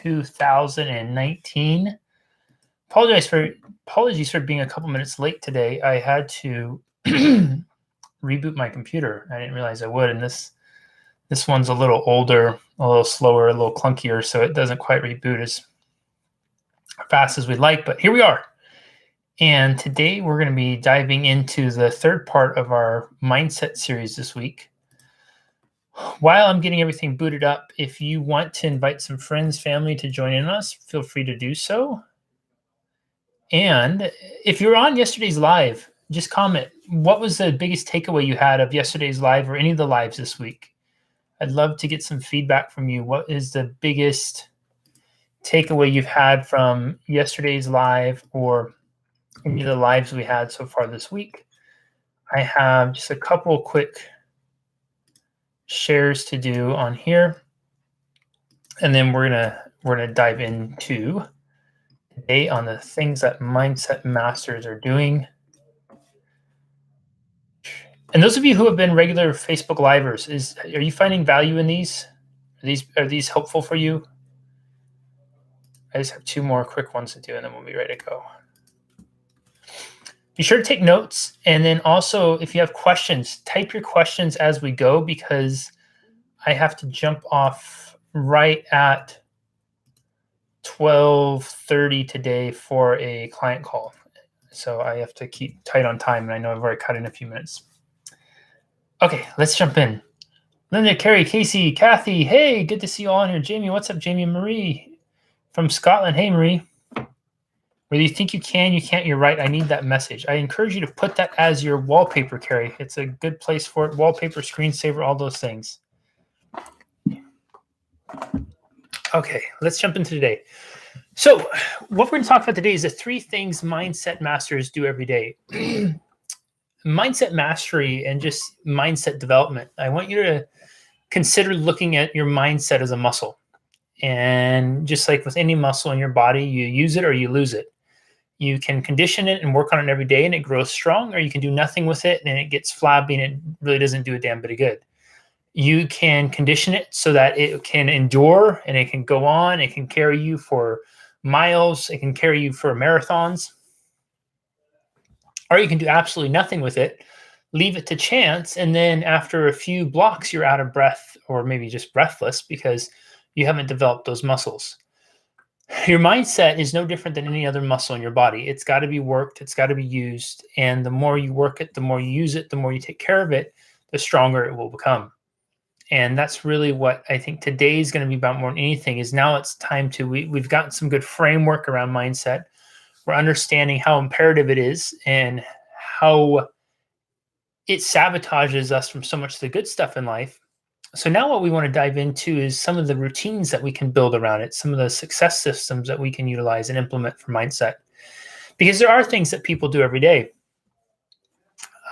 2019. Apologies for being a couple minutes late today. I had to reboot my computer. I didn't realize I would, and this one's a little older, a little slower, a little clunkier, so it doesn't quite reboot as fast as we'd like, but here we are. And today we're going to be diving into the third part of our mindset series this week. While I'm getting everything booted up, if you want to invite some friends, family to join in us, feel free to do so. And if you're on yesterday's live, just comment, what was the biggest takeaway you had of yesterday's live or any of the lives this week? I'd love to get some feedback from you. What is the biggest takeaway you've had from yesterday's live or any of the lives we had so far this week? I have just a couple quick shares to do on here, and then we're gonna dive into today on the things that mindset masters are doing. And those of you who have been regular Facebook livers, are you finding value in these? Are these helpful for you? I just have two more quick ones to do, and then we'll be ready to go. Be sure to take notes, and then also, if you have questions, type your questions as we go, because I have to jump off right at 12:30 today for a client call. So I have to keep tight on time, and I know I've already cut in a few minutes. Okay, let's jump in. Linda, Carrie, Casey, Kathy, hey, good to see you all on here. Jamie, what's up, Jamie? Marie from Scotland, hey, Marie. Whether you think you can, you can't, you're right. I need that message. I encourage you to put that as your wallpaper, Carrie. It's a good place for it. Wallpaper, screensaver, all those things. Okay, let's jump into today. So what we're going to talk about today is the 3 things mindset masters do every day. Mindset mastery and just mindset development. I want you to consider looking at your mindset as a muscle. And just like with any muscle in your body, you use it or you lose it. You can condition it and work on it every day and it grows strong, or you can do nothing with it and it gets flabby and it really doesn't do a damn bit of good. You can condition it so that it can endure and it can go on. It can carry you for miles. It can carry you for marathons. Or you can do absolutely nothing with it, leave it to chance, and then after a few blocks, you're out of breath or maybe just breathless because you haven't developed those muscles. Your mindset is no different than any other muscle in your body. It's got to be worked. It's got to be used. And the more you work it, the more you use it, the more you take care of it, the stronger it will become. And that's really what I think today is going to be about more than anything. Is now it's time to, we've gotten some good framework around mindset. We're understanding how imperative it is and how it sabotages us from so much of the good stuff in life. So now what we want to dive into is some of the routines that we can build around it, some of the success systems that we can utilize and implement for mindset. Because there are things that people do every day.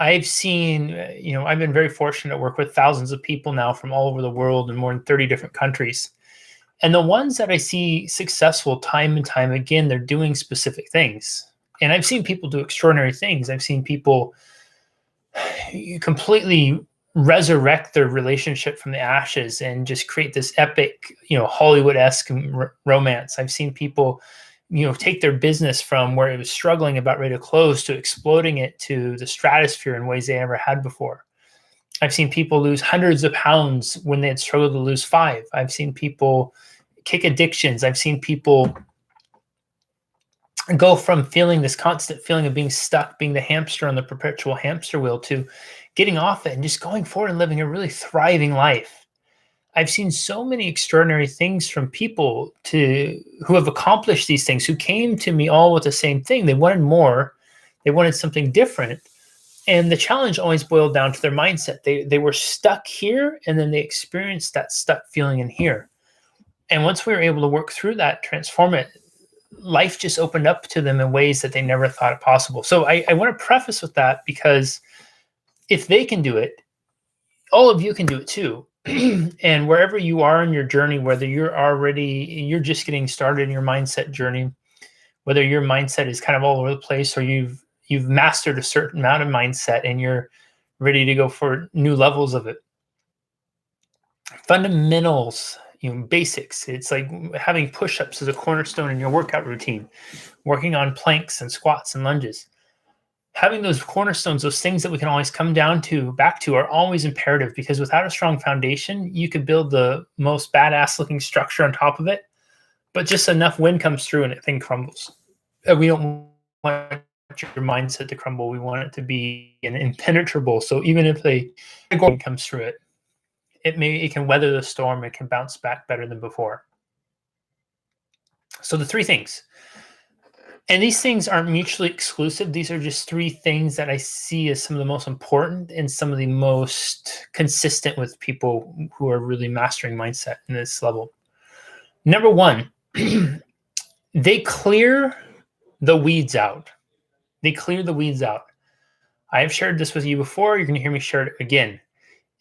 I've seen, I've been very fortunate to work with thousands of people now from all over the world in more than 30 different countries. And the ones that I see successful time and time again, they're doing specific things. And I've seen people do extraordinary things. I've seen people completely resurrect their relationship from the ashes and just create this epic, Hollywood-esque romance. I've seen people, take their business from where it was struggling, about ready to close, to exploding it to the stratosphere in ways they never had before. I've seen people lose hundreds of pounds when they had struggled to lose 5. I've seen people kick addictions. I've seen people go from feeling this constant feeling of being stuck, being the hamster on the perpetual hamster wheel, to getting off it and just going forward and living a really thriving life. I've seen so many extraordinary things from people who have accomplished these things, who came to me all with the same thing. They wanted more. They wanted something different. And the challenge always boiled down to their mindset. They were stuck here, and then they experienced that stuck feeling in here. And once we were able to work through that, transform it, life just opened up to them in ways that they never thought it possible. So I want to preface with that, because if they can do it, all of you can do it too. And wherever you are in your journey, whether you're just getting started in your mindset journey, whether your mindset is kind of all over the place, or you've mastered a certain amount of mindset and you're ready to go for new levels of it. Fundamentals basics. It's like having push-ups as a cornerstone in your workout routine, working on planks and squats and lunges. Having those cornerstones, those things that we can always come back to, are always imperative, because without a strong foundation, you could build the most badass looking structure on top of it, but just enough wind comes through and the thing crumbles. And we don't want your mindset to crumble. We want it to be an impenetrable. So even if the wind comes through it, it can weather the storm. It can bounce back better than before. So the three things. And these things aren't mutually exclusive. These are just three things that I see as some of the most important and some of the most consistent with people who are really mastering mindset in this level. Number one, they clear the weeds out. They clear the weeds out. I have shared this with you before. You're going to hear me share it again.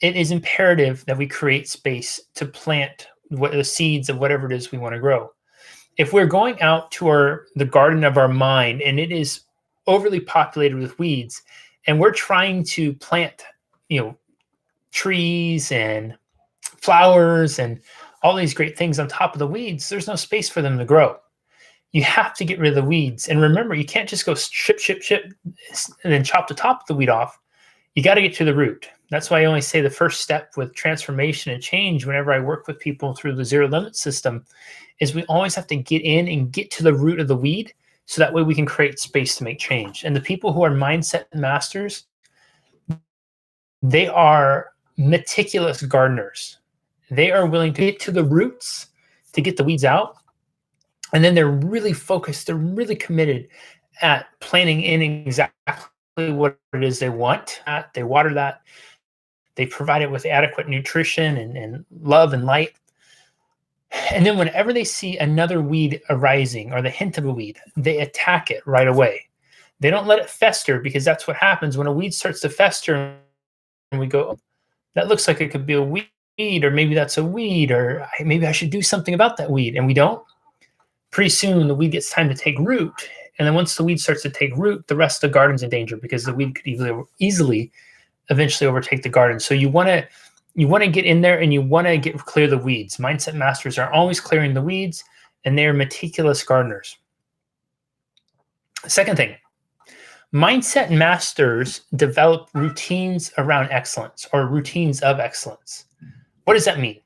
It is imperative that we create space to plant the seeds of whatever it is we want to grow. If we're going out to the garden of our mind and it is overly populated with weeds, and we're trying to plant, trees and flowers and all these great things on top of the weeds, there's no space for them to grow. You have to get rid of the weeds. And remember, you can't just go ship, and then chop the top of the weed off. You got to get to the root. That's why I always say the first step with transformation and change whenever I work with people through the zero limit system is we always have to get in and get to the root of the weed, so that way we can create space to make change. And the people who are mindset masters, they are meticulous gardeners. They are willing to get to the roots to get the weeds out. And then they're really focused. They're really committed at planting in exactly what it is they want. They water that. They provide it with adequate nutrition and love and light. And then whenever they see another weed arising or the hint of a weed, they attack it right away. They don't let it fester, because that's what happens when a weed starts to fester and we go, oh, that looks like it could be a weed, or maybe that's a weed, or maybe I should do something about that weed. And we don't. Pretty soon the weed gets time to take root. And then once the weed starts to take root, the rest of the garden's in danger, because the weed could easily eventually overtake the garden. So you want to get in there and you want to clear the weeds. Mindset masters are always clearing the weeds, and they're meticulous gardeners. Second thing, mindset masters develop routines around excellence, or routines of excellence. What does that mean?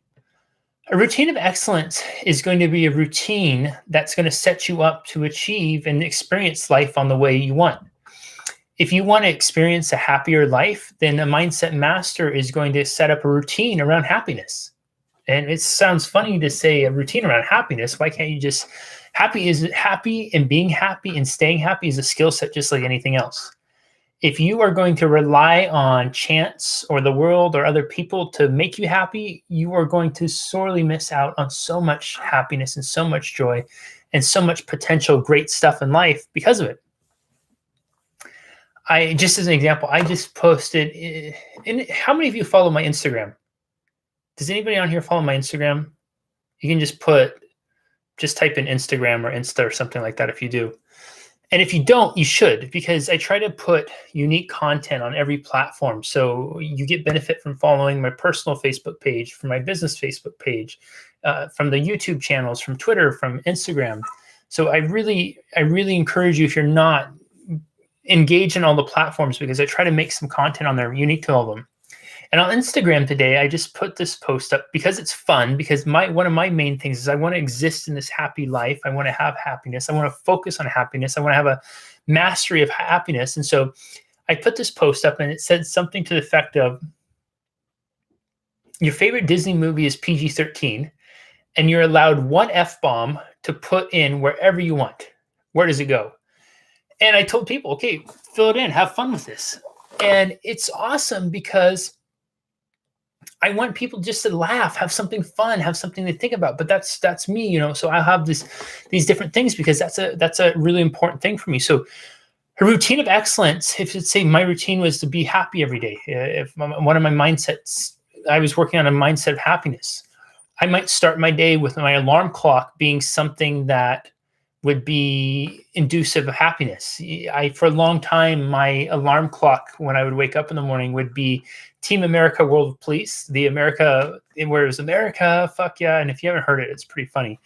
A routine of excellence is going to be a routine that's going to set you up to achieve and experience life on the way you want. If you want to experience a happier life, then a mindset master is going to set up a routine around happiness. And it sounds funny to say a routine around happiness. Why can't you just happy and being happy and staying happy is a skill set just like anything else. If you are going to rely on chance or the world or other people to make you happy, you are going to sorely miss out on so much happiness and so much joy and so much potential great stuff in life because of it. Just as an example, I just posted, how many of you follow my Instagram? Does anybody on here follow my Instagram? You can just type in Instagram or Insta or something like that if you do. And if you don't, you should, because I try to put unique content on every platform. So you get benefit from following my personal Facebook page, from my business Facebook page, from the YouTube channels, from Twitter, from Instagram. So I really encourage you, if you're not, engage in all the platforms, because I try to make some content on there unique to all of them. And on Instagram today, I just put this post up because it's fun, because one of my main things is I want to exist in this happy life. I want to have happiness. I want to focus on happiness. I want to have a mastery of happiness. And so I put this post up, and it said something to the effect of, your favorite Disney movie is PG-13, and you're allowed one F-bomb to put in wherever you want. Where does it go? And I told people, okay, fill it in, have fun with this. And it's awesome, because I want people just to laugh, have something fun, have something to think about. But that's me, So I have these different things, because that's a really important thing for me. So a routine of excellence, if it's say my routine was to be happy every day, if one of my mindsets, I was working on a mindset of happiness, I might start my day with my alarm clock being something that would be inducive of happiness. For a long time, my alarm clock when I would wake up in the morning would be Team America World Police, the America, where it was America, fuck yeah. And if you haven't heard it, it's pretty funny.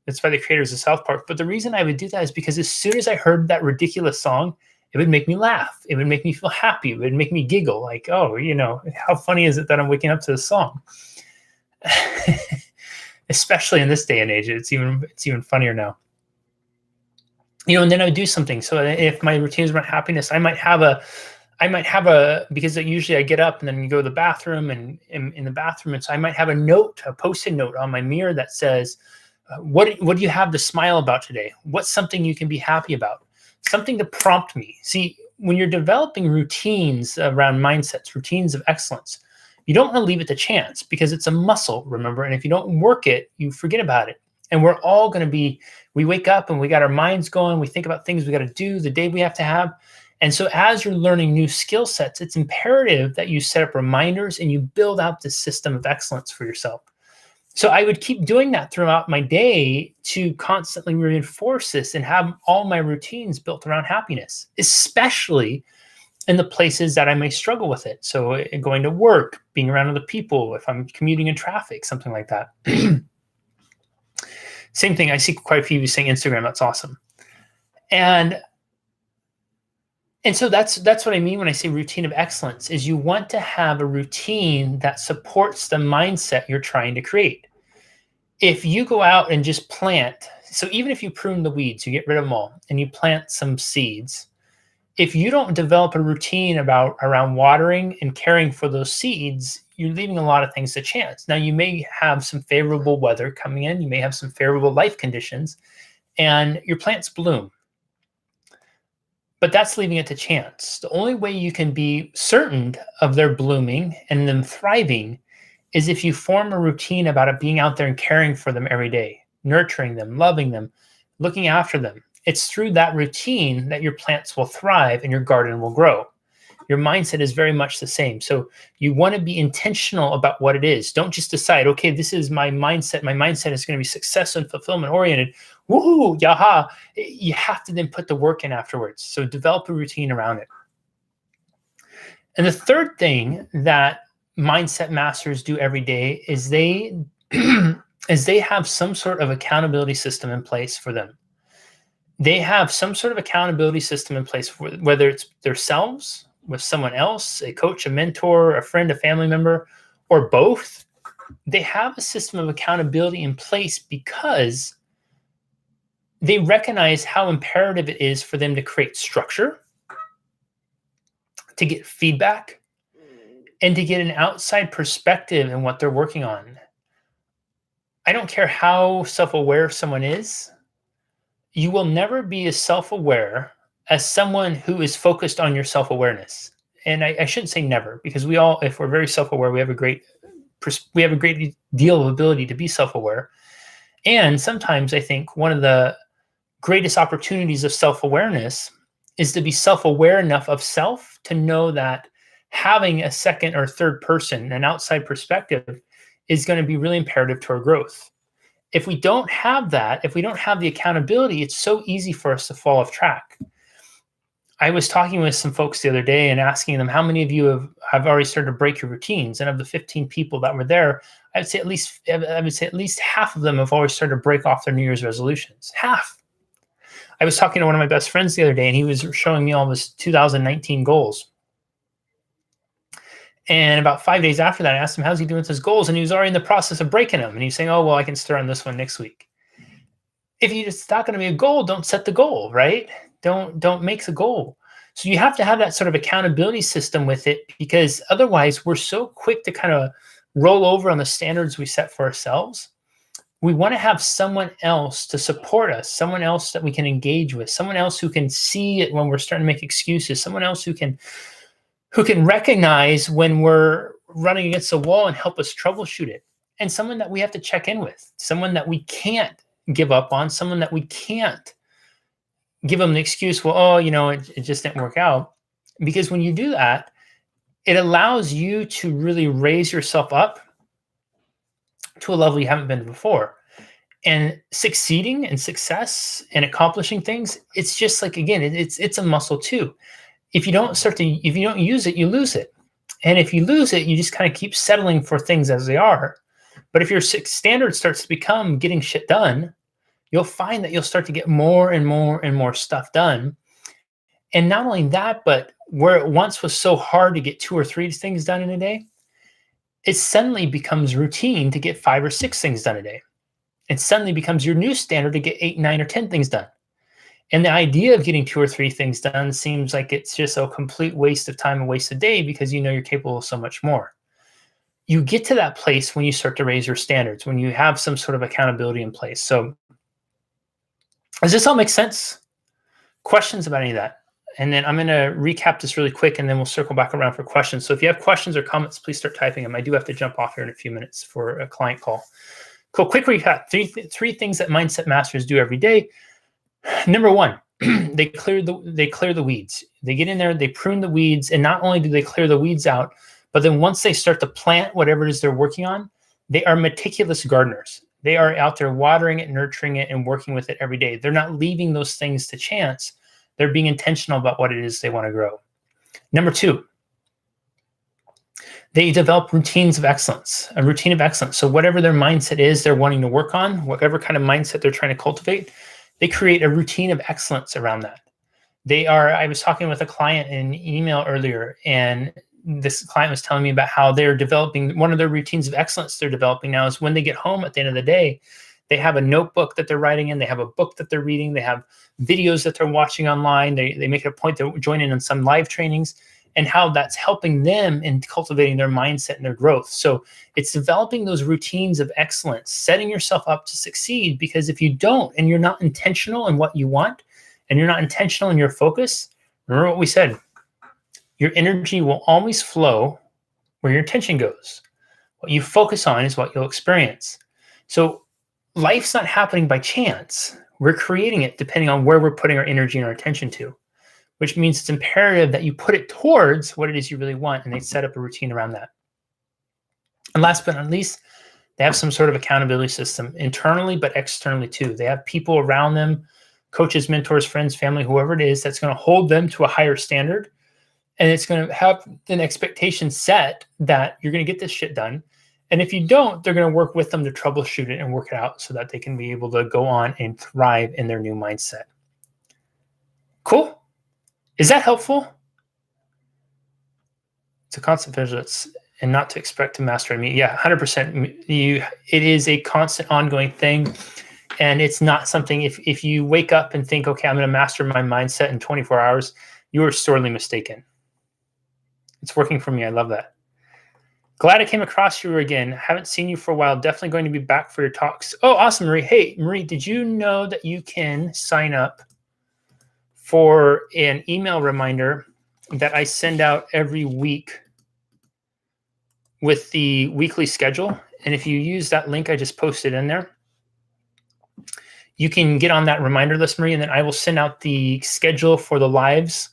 It's by the creators of South Park. But the reason I would do that is because as soon as I heard that ridiculous song, it would make me laugh. It would make me feel happy. It would make me giggle. Like, oh, how funny is it that I'm waking up to this song? Especially in this day and age, it's even funnier now. And then I would do something. So if my routine is around happiness, I might have a, because usually I get up and then you go to the bathroom and in the bathroom. And so I might have a post-it note on my mirror that says, what do you have to smile about today? What's something you can be happy about? Something to prompt me. See, when you're developing routines around mindsets, routines of excellence, you don't want to leave it to chance because it's a muscle, remember? And if you don't work it, you forget about it. And we're all going to we wake up and we got our minds going. We think about things we got to do, the day we have to have. And so as you're learning new skill sets, it's imperative that you set up reminders and you build out this system of excellence for yourself. So I would keep doing that throughout my day to constantly reinforce this and have all my routines built around happiness, especially in the places that I may struggle with it. So going to work, being around other people, if I'm commuting in traffic, something like that. Same thing. I see quite a few of you saying Instagram. That's awesome. And so that's what I mean when I say routine of excellence is you want to have a routine that supports the mindset you're trying to create. If you go out and just plant, so even if you prune the weeds, you get rid of them all and you plant some seeds, if you don't develop a routine around watering and caring for those seeds, you're leaving a lot of things to chance. Now, you may have some favorable weather coming in. You may have some favorable life conditions, and your plants bloom. But that's leaving it to chance. The only way you can be certain of their blooming and them thriving is if you form a routine about it being out there and caring for them every day, nurturing them, loving them, looking after them. It's through that routine that your plants will thrive and your garden will grow. Your mindset is very much the same. So you want to be intentional about what it is. Don't just decide, okay, this is my mindset. My mindset is going to be success and fulfillment oriented. Woohoo, yaha. You have to then put the work in afterwards. So develop a routine around it. And the third thing that mindset masters do every day is they have some sort of accountability system in place for them. They have some sort of accountability system in place for whether it's themselves, with someone else, a coach, a mentor, a friend, a family member, or both. They have a system of accountability in place because they recognize how imperative it is for them to create structure, to get feedback, and to get an outside perspective in what they're working on. I don't care how self-aware someone is, you will never be as self-aware as someone who is focused on your self-awareness. And I shouldn't say never, because we all, if we're very self-aware, we have a great deal of ability to be self-aware. And sometimes I think one of the greatest opportunities of self-awareness is to be self-aware enough of self to know that having a second or third person, an outside perspective, is going to be really imperative to our growth. If we don't have that, if we don't have the accountability, it's so easy for us to fall off track. I was talking with some folks the other day and asking them, how many of you have already started to break your routines? And of the 15 people that were there, I would say at least half of them have already started to break off their New Year's resolutions. Half. I was talking to one of my best friends the other day, and he was showing me all of his 2019 goals. And about 5 days after that, I asked him, how's he doing with his goals? And he was already in the process of breaking them. And he's saying, oh, well, I can start on this one next week. If it's not going to be a goal, don't set the goal, right? Don't make the goal. So you have to have that sort of accountability system with it, because otherwise we're so quick to kind of roll over on the standards we set for ourselves. We want to have someone else to support us, someone else that we can engage with, someone else who can see it when we're starting to make excuses, someone else who can recognize when we're running against the wall and help us troubleshoot it, and someone that we have to check in with, someone that we can't give up on, someone that we can't give them the excuse, well, it just didn't work out. Because when you do that, it allows you to really raise yourself up to a level you haven't been before. And succeeding and success and accomplishing things, it's just like, again, it's a muscle too. If you don't use it, you lose it. And if you lose it, you just kind of keep settling for things as they are. But if your standard starts to become getting shit done, you'll find that you'll start to get more and more and more stuff done. And not only that, but where it once was so hard to get 2 or 3 things done in a day, it suddenly becomes routine to get 5 or 6 things done a day. It suddenly becomes your new standard to get 8, 9, or 10 things done. And the idea of getting 2 or 3 things done seems like it's just a complete waste of time and waste of day because you know you're capable of so much more. You get to that place when you start to raise your standards, when you have some sort of accountability in place. So does this all make sense? Questions about any of that? And then I'm going to recap this really quick, and then we'll circle back around for questions. So if you have questions or comments, please start typing them. I do have to jump off here in a few minutes for a client call. Cool. Quick recap. Three things that mindset masters do every day. Number one, they clear the weeds. They get in there, they prune the weeds, and not only do they clear the weeds out, but then once they start to plant whatever it is they're working on, they are meticulous gardeners. They are out there watering it, nurturing it, and working with it every day. They're not leaving those things to chance. They're being intentional about what it is they want to grow. Number two, they develop routines of excellence, a routine of excellence. So whatever their mindset is they're wanting to work on, whatever kind of mindset they're trying to cultivate, they create a routine of excellence around that. I was talking with a client in an email earlier, and this client was telling me about how they're developing one of their routines of excellence they're developing now is when they get home at the end of the day, they have a notebook that they're writing in, they have a book that they're reading, they have videos that they're watching online, they make it a point to join in on some live trainings, and how that's helping them in cultivating their mindset and their growth. So it's developing those routines of excellence, setting yourself up to succeed, because if you don't, and you're not intentional in what you want, and you're not intentional in your focus, remember what we said, your energy will always flow where your attention goes. What you focus on is what you'll experience. So life's not happening by chance. We're creating it depending on where we're putting our energy and our attention to, which means it's imperative that you put it towards what it is you really want, and they set up a routine around that. And last but not least, they have some sort of accountability system internally, but externally too. They have people around them, coaches, mentors, friends, family, whoever it is, that's going to hold them to a higher standard. And it's going to have an expectation set that you're going to get this shit done. And if you don't, they're going to work with them to troubleshoot it and work it out so that they can be able to go on and thrive in their new mindset. Cool. Is that helpful? It's a constant vigilance and not to expect to master me. Yeah, 100%. It is a constant ongoing thing. And it's not something, if you wake up and think, okay, I'm going to master my mindset in 24 hours, you are sorely mistaken. It's working for me. I love that. Glad I came across you again. Haven't seen you for a while. Definitely going to be back for your talks. Oh, awesome, Marie. Hey, Marie, did you know that you can sign up for an email reminder that I send out every week with the weekly schedule? And if you use that link I just posted in there, you can get on that reminder list, Marie, and then I will send out the schedule for the lives,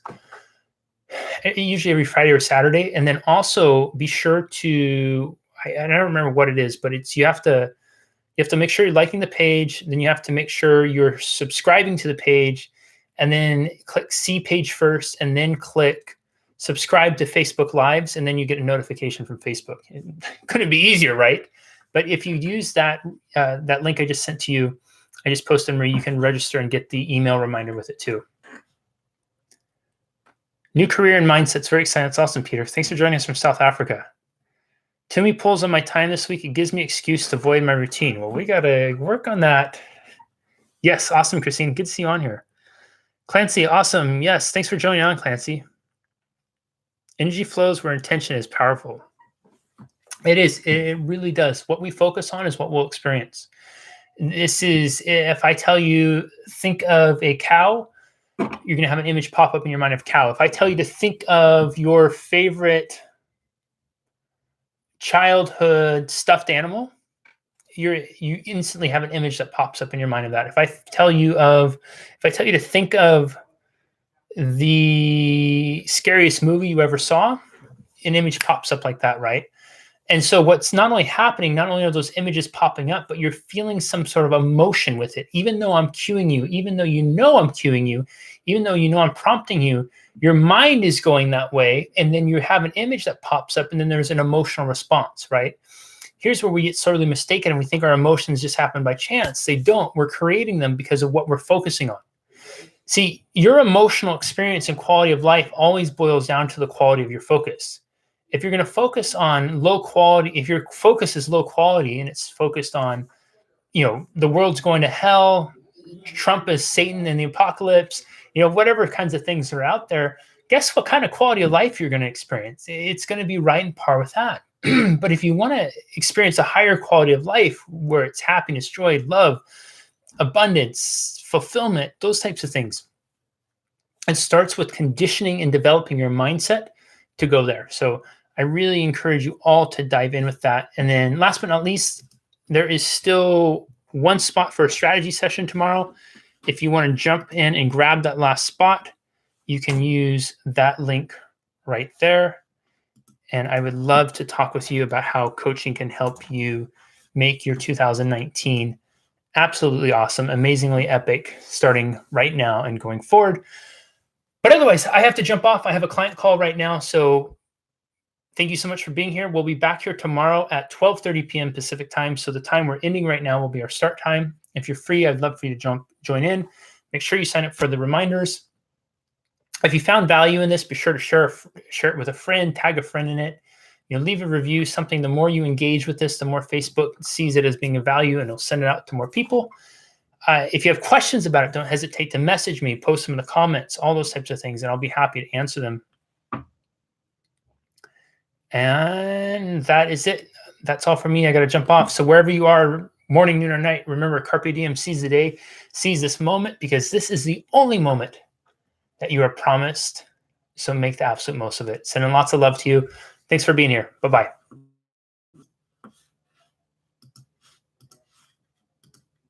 usually every Friday or Saturday. And then also be sure to, I don't remember what it is, but it's, you have to make sure you're liking the page. Then you have to make sure you're subscribing to the page, and then click see page first, and then click subscribe to Facebook Lives, and then you get a notification from Facebook. It couldn't be easier, right? But if you use that that link I just sent to you, I just posted, Marie, you can register and get the email reminder with it too. New career and mindset's very exciting. That's awesome, Peter. Thanks for joining us from South Africa. Too many pulls on my time this week. It gives me excuse to avoid my routine. Well, we got to work on that. Yes, awesome, Christine. Good to see you on here. Clancy, awesome. Yes, thanks for joining on, Clancy. Energy flows where intention is powerful. It is. It really does. What we focus on is what we'll experience. This is, if I tell you, think of a cow, you're going to have an image pop up in your mind of cow. If I tell you to think of your favorite childhood stuffed animal, you instantly have an image that pops up in your mind of that. If I tell you to think of the scariest movie you ever saw, an image pops up like that, right? And so what's not only happening, not only are those images popping up, but you're feeling some sort of emotion with it. Even though I'm cueing you, even though you know I'm cueing you, even though you know I'm prompting you, your mind is going that way. And then you have an image that pops up and then there's an emotional response, right? Here's where we get sorely mistaken and we think our emotions just happen by chance. They don't. We're creating them because of what we're focusing on. See, your emotional experience and quality of life always boils down to the quality of your focus. If you're going to focus on low quality, if your focus is low quality and it's focused on, the world's going to hell, Trump is Satan in the apocalypse, whatever kinds of things are out there, guess what kind of quality of life you're going to experience? It's going to be right in par with that. But if you want to experience a higher quality of life where it's happiness, joy, love, abundance, fulfillment, those types of things, it starts with conditioning and developing your mindset to go there. So I really encourage you all to dive in with that. And then last but not least, there is still one spot for a strategy session tomorrow. If you want to jump in and grab that last spot, you can use that link right there. And I would love to talk with you about how coaching can help you make your 2019 absolutely awesome, amazingly epic, starting right now and going forward. But otherwise, I have to jump off. I have a client call right now. So thank you so much for being here. We'll be back here tomorrow at 12:30 p.m. Pacific time. So the time we're ending right now will be our start time. If you're free, I'd love for you to join in. Make sure you sign up for the reminders. If you found value in this, be sure to share it with a friend, tag a friend in it. Leave a review, something. The more you engage with this, the more Facebook sees it as being of value and it'll send it out to more people. If you have questions about it, don't hesitate to message me, post them in the comments, all those types of things, and I'll be happy to answer them. And that is it. That's all for me. I got to jump off. So wherever you are, morning, noon, or night, remember, Carpe Diem, seize the day, seize this moment, because this is the only moment that you are promised. So make the absolute most of it. Sending lots of love to you. Thanks for being here. Bye-bye.